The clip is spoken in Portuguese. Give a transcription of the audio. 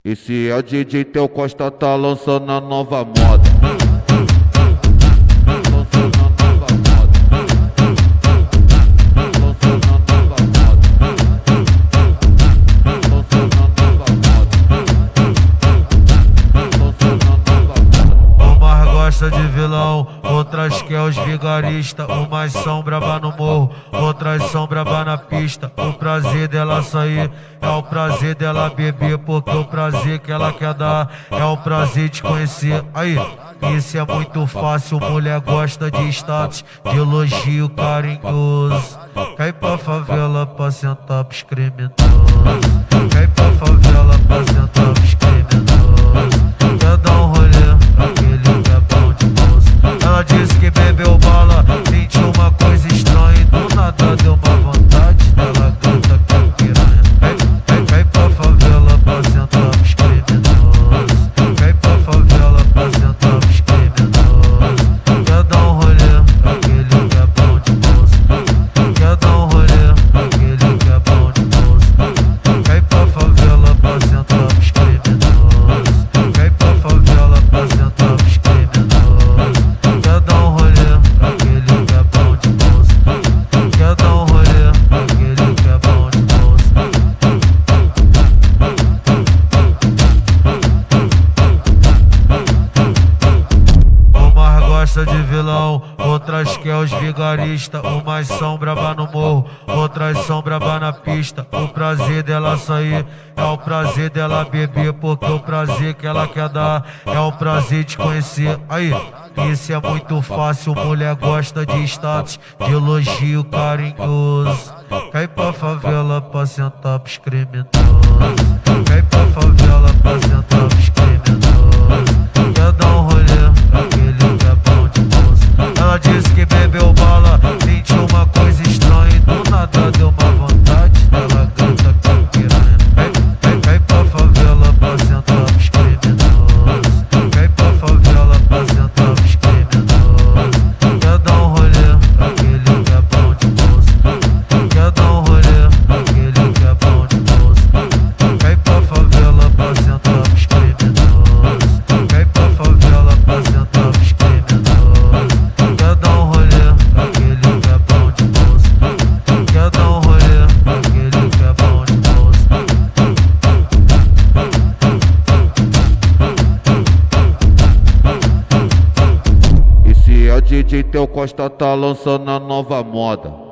Esse é o DJ Teu Costa, tá lançando a nova moda. Umas gosta de vilão, outras quer os vigaristas. Umas são braba no morro, outras são braba na pista. O prazer dela sair é o prazer dela beber, porque o prazer que ela quer dar é o prazer de conhecer. Aí, isso é muito fácil, mulher gosta de status, de elogio carinhoso. Cai pra favela pra sentar pros criminosos. Cai pra favela pra sentar pros criminosos. Quer dar um rolê, aquele que é bom de bolsa. Ela disse que bebeu bala, sentiu uma coisa estranha e do nada deu uma vontade dela canta que é piranha. Cai pra favela pra sentar pros criminosos. Cai pra favela pra sentar pros criminosos. Quer dar um rolê, aquele que é bom de bolsa. Quer dar um rolê, aquele que é bom de bolsa. Cai pra favela pra sentar pros criminosos. Cai pra favela pra sentar pros criminosos. Quer dar um rolê, aquele que é bom de bolsa. Quer dar um rolê, aquele que é bom de bolsa. Umas gosta de vilão, outras quer os vigaristas. Umas são braba no morro, outras são braba na pista. O prazer dela sair é o prazer dela beber, porque o prazer que ela quer dar é o prazer de conhecer. Aí, isso é muito fácil, mulher gosta de status, de elogio carinhoso. Cai pra favela pra sentar pros criminosos. Cai pra favela pra sentar pros criminosos. Quer dar um rolê, aquele que é bom de bolsa. Ela disse que bebeu bala, sentiu uma coisa estranha e do nada deu uma vontade dela canta que é piranha. Cai pra favela pra sentar pros criminosos. Cai pra favela pra sentar pros criminosos. Quer dar um rolê, aquele que é bom de bolsa. Quer dar um rolê, aquele que é bom de bolsa. Cai pra favela pra sentar pros criminosos. Cai pra favela pra sentar pros criminosos. Quer dar um rolê, aquele que é bom de bolsa. Quer dar um rolê, aquele que é bom de bolsa. Esse é o DJ Teu Costa, tá lançando a nova moda.